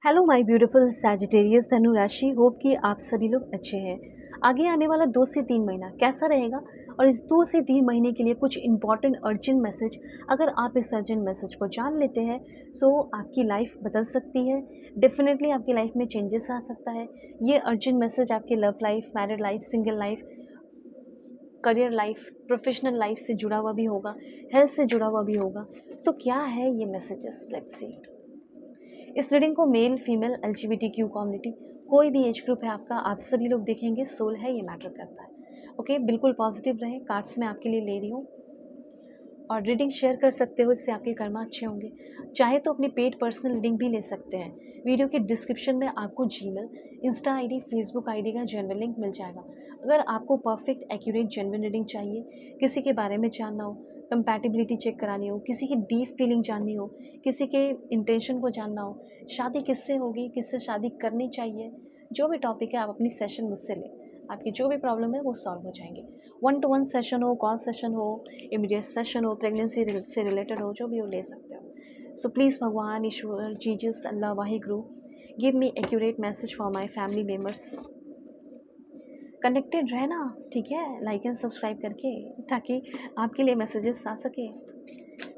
Hello my beautiful Sagittarius धनु राशि। Hope कि आप सभी लोग अच्छे हैं। आगे आने वाला 2 से 3 महीना कैसा रहेगा और इस 2 से 3 महीने के लिए कुछ इंपॉर्टेंट अर्जेंट मैसेज, अगर आप इस अर्जेंट मैसेज को जान लेते हैं सो आपकी लाइफ बदल सकती है। डेफिनेटली आपकी लाइफ में चेंजेस आ सकता है। ये अर्जेंट मैसेज आपकी love life, married life, single life, career life, professional life से जुड़ा हुआ भी होगा, हेल्थ से जुड़ा हुआ भी होगा। तो क्या है ये मैसेजेस, लेट्स सी। इस रीडिंग को मेल, फीमेल, LGBTQ कम्युनिटी, कोई भी एज ग्रुप है आपका, आप सभी लोग देखेंगे। सोल है, ये मैटर करता है। ओके, बिल्कुल पॉजिटिव रहे। कार्ड्स मैं आपके लिए ले रही हूँ और रीडिंग शेयर कर सकते हो, इससे आपके कर्मा अच्छे होंगे। चाहे तो अपनी पेड पर्सनल रीडिंग भी ले सकते हैं। वीडियो के डिस्क्रिप्शन में आपको Gmail, Insta ID, Facebook ID का जेन्युइन लिंक मिल जाएगा। अगर आपको परफेक्ट एक्यूरेट जेन्युइन रीडिंग चाहिए, किसी के बारे में जानना हो, कंपैटिबिलिटी चेक करानी हो, किसी की डीप फीलिंग जाननी हो, किसी के इंटेंशन को जानना हो, शादी किससे होगी, किससे शादी करनी चाहिए, जो भी टॉपिक है आप अपनी सेशन मुझसे लें। आपकी जो भी प्रॉब्लम है वो सॉल्व हो जाएंगे। 1-to-1 सेशन हो, कॉल सेशन हो, इमीडिएट सेशन हो, प्रेगनेंसी से रिलेटेड हो, जो भी हो ले सकते हो। सो प्लीज़ भगवान, ईश्वर, Jesus, Allah, Waheguru, give me accurate message for my family members. Connected रहना, ठीक है, लाइक एंड सब्सक्राइब करके, ताकि आपके लिए मैसेजेस आ सके।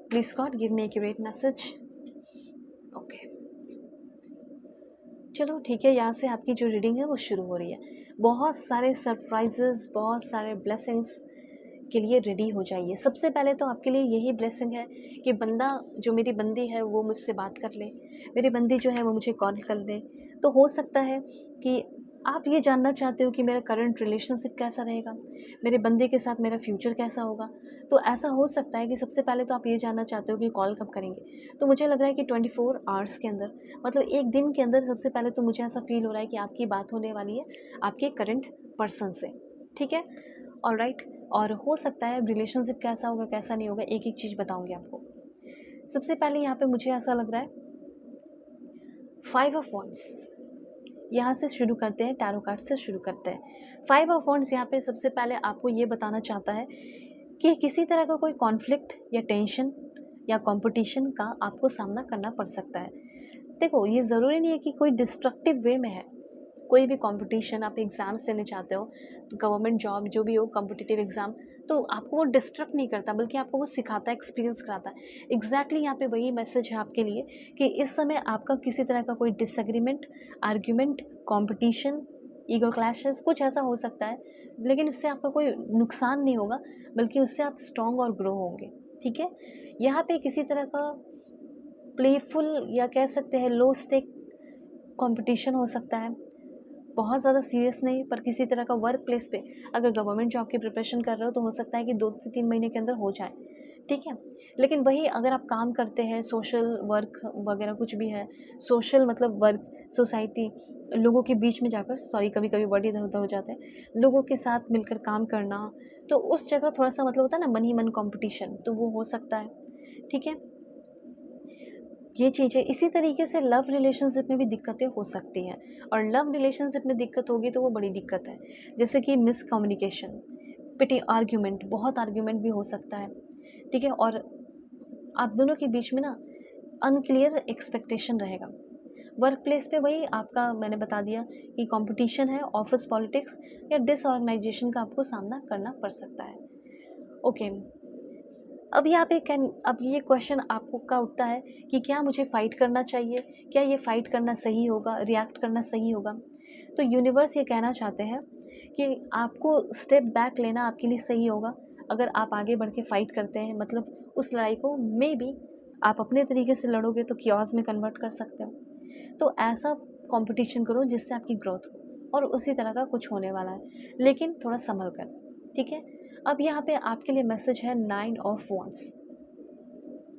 Please God give me accurate message. Okay, चलो ठीक है, यहाँ से आपकी जो रीडिंग है वो शुरू हो रही है। बहुत सारे सरप्राइजेस, बहुत सारे ब्लेसिंग्स के लिए रेडी हो जाइए। सबसे पहले तो आपके लिए यही ब्लेसिंग है कि बंदा, जो मेरी बंदी है वो मुझसे बात कर ले, मेरी बंदी जो है वो मुझे कॉल कर ले। तो हो सकता है कि आप ये जानना चाहते हो कि मेरा करंट रिलेशनशिप कैसा रहेगा, मेरे बंदे के साथ मेरा फ्यूचर कैसा होगा। तो ऐसा हो सकता है कि सबसे पहले तो आप ये जानना चाहते हो कि कॉल कब करेंगे। तो मुझे लग रहा है कि 24 आवर्स के अंदर, मतलब एक दिन के अंदर, सबसे पहले तो मुझे ऐसा फील हो रहा है कि आपकी बात होने वाली है आपके करंट पर्सन से। ठीक है, ऑलराइट। और हो सकता है रिलेशनशिप कैसा होगा कैसा नहीं होगा, एक एक चीज़ बताऊंगी आपको। सबसे पहले यहाँ पे मुझे ऐसा लग रहा है 5 ऑफ वॉन्ड्स। यहाँ से शुरू करते हैं, टैरो कार्ड से शुरू करते हैं। 5 ऑफ वॉन्ड्स यहाँ पे सबसे पहले आपको ये बताना चाहता है कि किसी तरह का कोई कॉन्फ्लिक्ट या टेंशन या कंपटीशन का आपको सामना करना पड़ सकता है। देखो, ये ज़रूरी नहीं है कि कोई डिस्ट्रक्टिव वे में है। कोई भी कंपटीशन, आप एग्ज़ाम्स देने चाहते हो, गवर्नमेंट जॉब जो भी हो, कॉम्पिटिटिव एग्ज़ाम, तो आपको वो डिस्ट्रक्ट नहीं करता, बल्कि आपको वो सिखाता है, एक्सपीरियंस कराता है। एग्जैक्टली यहाँ पे वही मैसेज है आपके लिए कि इस समय आपका किसी तरह का कोई disagreement, argument, competition, ego clashes, कुछ ऐसा हो सकता है, लेकिन उससे आपका कोई नुकसान नहीं होगा, बल्कि उससे आप स्ट्रॉन्ग और ग्रो होंगे। ठीक है, यहाँ पे किसी तरह का प्लेफुल या कह सकते हैं लो स्टेक कंपटीशन हो सकता है। बहुत ज़्यादा सीरियस नहीं, पर किसी तरह का वर्क प्लेस पे अगर गवर्नमेंट जॉब की प्रिपरेशन कर रहे हो तो हो सकता है कि 2 से 3 महीने के अंदर हो जाए। ठीक है, लेकिन वही अगर आप काम करते हैं, सोशल वर्क वगैरह कुछ भी है, सोशल मतलब वर्क, सोसाइटी, लोगों के बीच में जाकर, सॉरी कभी कभी वर्ड इधर उधर हो जाते हैं, लोगों के साथ मिलकर काम करना, तो उस जगह थोड़ा सा मतलब होता है ना मन ही मन कॉम्पिटिशन, तो वो हो सकता है। ठीक है, ये चीज़ है। इसी तरीके से लव रिलेशनशिप में भी दिक्कतें हो सकती हैं, और लव रिलेशनशिप में दिक्कत होगी तो वो बड़ी दिक्कत है, जैसे कि मिसकम्युनिकेशन, पिटी आर्ग्यूमेंट, बहुत आर्ग्यूमेंट भी हो सकता है। ठीक है, और आप दोनों के बीच में ना अनक्लियर एक्सपेक्टेशन रहेगा। वर्क प्लेस पे वही आपका मैंने बता दिया कि कंपटीशन है, ऑफिस पॉलिटिक्स या डिसऑर्गेनाइजेशन का आपको सामना करना पड़ सकता है। ओके, अब यहाँ पे अब ये क्वेश्चन आपको का उठता है कि क्या मुझे फ़ाइट करना चाहिए, क्या ये फ़ाइट करना सही होगा, रिएक्ट करना सही होगा। तो यूनिवर्स ये कहना चाहते हैं कि आपको स्टेप बैक लेना आपके लिए सही होगा। अगर आप आगे बढ़ के फ़ाइट करते हैं, मतलब उस लड़ाई को मे बी आप अपने तरीके से लड़ोगे तो क्योस में कन्वर्ट कर सकते हो। तो ऐसा कंपटीशन करो जिससे आपकी ग्रोथ हो, और उसी तरह का कुछ होने वाला है, लेकिन थोड़ा संभल कर। ठीक है, अब यहाँ पे आपके लिए मैसेज है 9 of wands.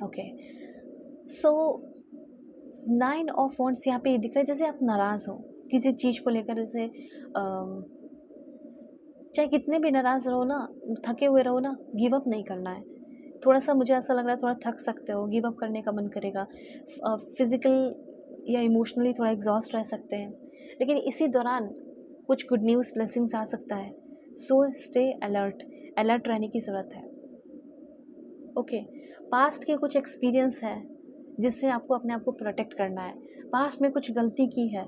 Okay, so 9 of wands यहाँ पे ये दिख रहा है जैसे आप नाराज़ हो किसी चीज़ को लेकर। जैसे चाहे कितने भी नाराज़ रहो ना, थके हुए रहो ना, गिव अप नहीं करना है। थोड़ा सा मुझे ऐसा लग रहा है थोड़ा थक सकते हो, गिव अप करने का मन करेगा, फिज़िकल या इमोशनली थोड़ा एग्जॉस्ट रह सकते हैं, लेकिन इसी दौरान कुछ गुड न्यूज़, ब्लेसिंग्स आ सकता है। सो स्टे अलर्ट, अलर्ट रहने की ज़रूरत है। ओके, पास्ट के कुछ एक्सपीरियंस है, जिससे आपको अपने आप को प्रोटेक्ट करना है। पास्ट में कुछ गलती की है,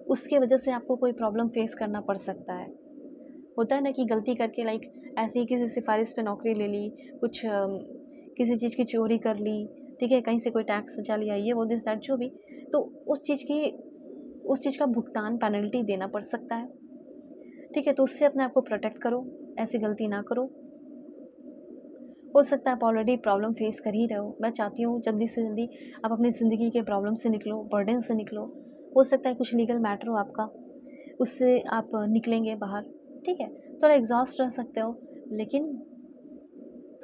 उसके वजह से आपको कोई प्रॉब्लम फेस करना पड़ सकता है। होता है ना कि गलती करके लाइक ऐसे ही किसी सिफारिश पे नौकरी ले ली, कुछ किसी चीज़ की चोरी कर ली, ठीक है, कहीं से कोई टैक्स बचा लिया, ये वो दिस दैट जो भी, तो उस चीज़ का भुगतान पेनल्टी देना पड़ सकता है, ठीक है। तो उससे अपने आप को प्रोटेक्ट करो, ऐसी गलती ना करो। हो सकता है आप ऑलरेडी प्रॉब्लम फेस कर ही रहे हो। मैं चाहती हूँ जल्दी से जल्दी आप अपनी ज़िंदगी के प्रॉब्लम से निकलो, बर्डन से निकलो। हो सकता है कुछ लीगल मैटर हो आपका, उससे आप निकलेंगे बाहर, ठीक है। थोड़ा एग्जॉस्ट रह सकते हो, लेकिन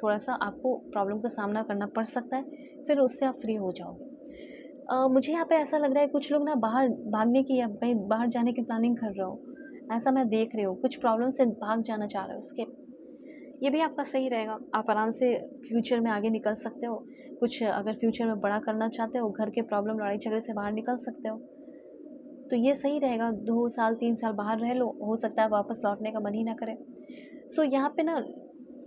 थोड़ा सा आपको प्रॉब्लम का सामना करना पड़ सकता है, फिर उससे आप फ्री हो जाओगे। मुझे यहाँ पे ऐसा लग रहा है कुछ लोग ना बाहर भागने की या कहीं बाहर जाने की प्लानिंग कर रहे हो, ऐसा मैं देख रही हूँ। कुछ प्रॉब्लम से भाग जाना चाह रहे हो, उसके ये भी आपका सही रहेगा। आप आराम से फ्यूचर में आगे निकल सकते हो। कुछ अगर फ्यूचर में बड़ा करना चाहते हो, घर के प्रॉब्लम लड़ाई झगड़े से बाहर निकल सकते हो, तो ये सही रहेगा। 2 साल 3 साल बाहर रह लो, हो सकता है वापस लौटने का मन ही ना करे। सो यहाँ पे ना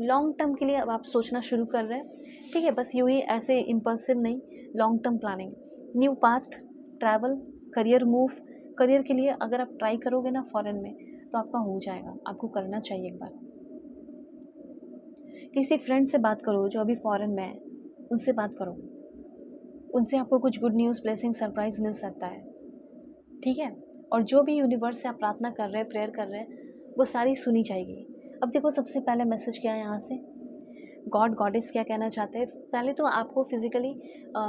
लॉन्ग टर्म के लिए अब आप सोचना शुरू कर रहे हैं, ठीक है। बस यूँ ही ऐसे इम्पल्सिव नहीं, long term planning, new path, travel, career move. Career के लिए अगर आप ट्राई करोगे ना फॉरेन में, तो आपका हो जाएगा। आपको करना चाहिए एक बार। किसी फ्रेंड से बात करो जो अभी फॉरेन में है, उनसे बात करो, उनसे आपको कुछ गुड न्यूज़, ब्लेसिंग, सरप्राइज़ मिल सकता है, ठीक है। और जो भी यूनिवर्स से आप प्रार्थना कर रहे हैं, प्रेयर कर रहे हैं, वो सारी सुनी जाएगी। अब देखो सबसे पहले मैसेज क्या है यहाँ से, गॉड गॉडेस क्या कहना चाहते हैं। पहले तो आपको फिजिकली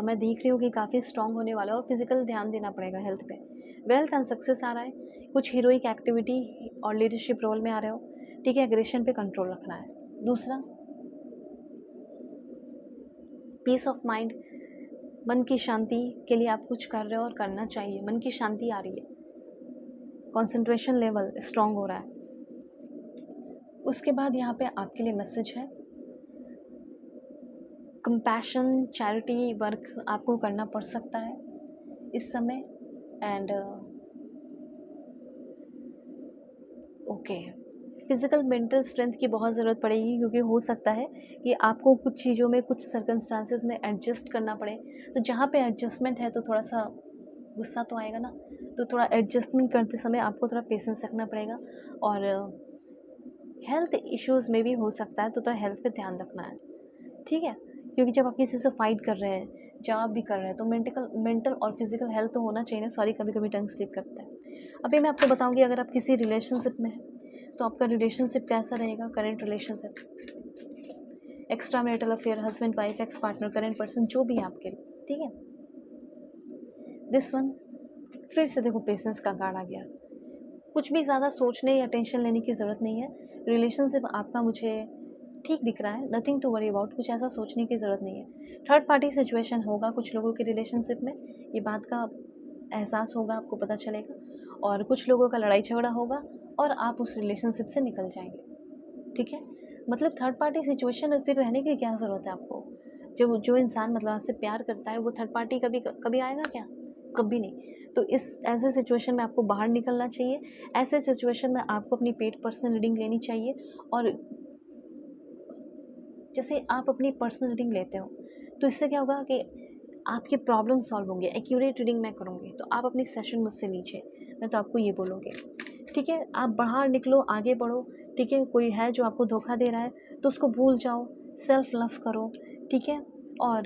मैं देख रही हूँ कि काफ़ी स्ट्रांग होने वाला है, और फिजिकल ध्यान देना पड़ेगा हेल्थ पे। वेल्थ एंड सक्सेस आ रहा है, कुछ हीरोइक एक्टिविटी और लीडरशिप रोल में आ रहे हो, ठीक है। एग्रेशन पे कंट्रोल रखना है। दूसरा, पीस ऑफ माइंड, मन की शांति के लिए आप कुछ कर रहे हो और करना चाहिए। मन की शांति आ रही है, कंसंट्रेशन लेवल स्ट्रांग हो रहा है। उसके बाद यहाँ पे आपके लिए मैसेज है, कंपैशन, चैरिटी वर्क आपको करना पड़ सकता है इस समय। And okay, physical mental strength की बहुत ज़रूरत पड़ेगी, क्योंकि हो सकता है कि आपको कुछ चीज़ों में, कुछ सर्कमस्टांसेस में एडजस्ट करना पड़े। तो जहाँ पे एडजस्टमेंट है, तो थोड़ा सा गुस्सा तो आएगा ना, तो थोड़ा एडजस्टमेंट करते समय आपको थोड़ा पेशेंस रखना पड़ेगा। और हेल्थ इश्यूज़ में भी हो सकता है, तो थोड़ा हेल्थ पे ध्यान रखना है, ठीक है। क्योंकि जब आप किसी से फाइट कर रहे हैं, जॉब भी कर रहे हैं, तो मेंटल और फिजिकल हेल्थ तो होना चाहिए ना। सॉरी, कभी कभी टंग स्लिप करता है। अभी मैं आपको बताऊंगी, अगर आप किसी रिलेशनशिप में हैं, तो आपका रिलेशनशिप कैसा रहेगा। Current relationship, extra marital affair, husband wife, ex partner, current person, जो भी है आपके लिए, ठीक है। दिस वन, फिर से देखो पेशेंस का कार्ड आ गया। कुछ भी ज़्यादा सोचने या टेंशन लेने की ज़रूरत नहीं है। रिलेशनशिप आपका मुझे ठीक दिख रहा है, नथिंग टू वरी अबाउट। कुछ ऐसा सोचने की ज़रूरत नहीं है। थर्ड पार्टी सिचुएशन होगा कुछ लोगों के रिलेशनशिप में, ये बात का एहसास होगा, आपको पता चलेगा। और कुछ लोगों का लड़ाई झगड़ा होगा, और आप उस रिलेशनशिप से निकल जाएंगे, ठीक है। मतलब थर्ड पार्टी सिचुएशन में फिर रहने की क्या ज़रूरत है आपको। जब जो इंसान मतलब आपसे प्यार करता है, वो थर्ड पार्टी कभी कभी आएगा क्या, कभी नहीं। तो इस ऐसे सिचुएशन में आपको बाहर निकलना चाहिए। ऐसे सिचुएशन में आपको अपनी पेड पर्सनल रीडिंग लेनी चाहिए। और जैसे आप अपनी पर्सनल रीडिंग लेते हो, तो इससे क्या होगा कि आपके प्रॉब्लम सॉल्व होंगे। एक्यूरेट रीडिंग मैं करूँगी, तो आप अपनी सेशन मुझसे लीजिए, मैं तो आपको ये बोलूँगी, ठीक है। आप बाहर निकलो, आगे बढ़ो, ठीक है। कोई है जो आपको धोखा दे रहा है, तो उसको भूल जाओ, सेल्फ लव करो, ठीक है। और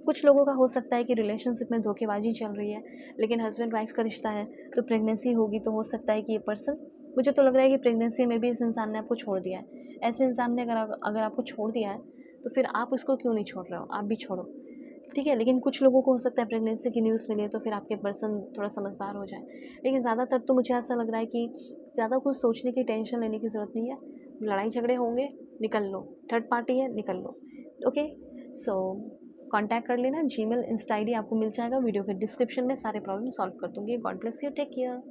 कुछ लोगों का हो सकता है कि रिलेशनशिप में धोखेबाजी चल रही है, लेकिन हस्बैंड वाइफ का रिश्ता है, तो प्रेगनेंसी होगी, तो हो सकता है कि ये पर्सन, मुझे तो लग रहा है कि प्रेगनेंसी में भी इस इंसान ने आपको छोड़ दिया है। ऐसे इंसान ने अगर आपको छोड़ दिया है, तो फिर आप उसको क्यों नहीं छोड़ रहे हो, आप भी छोड़ो, ठीक है। लेकिन कुछ लोगों को हो सकता है प्रेगनेंसी की न्यूज़ मिले, तो फिर आपके पर्सन थोड़ा समझदार हो जाए। लेकिन ज़्यादातर तो मुझे ऐसा लग रहा है कि ज़्यादा कुछ सोचने की, टेंशन लेने की ज़रूरत नहीं है। लड़ाई झगड़े होंगे, निकल लो, थर्ड पार्टी है, निकल लो, ओके। सो कांटेक्ट कर लेना, जीमेल, इंस्टा आईडी आपको मिल जाएगा। वीडियो के डिस्क्रिप्शन में सारे प्रॉब्लम सॉल्व कर दूँगी। God bless you, take care.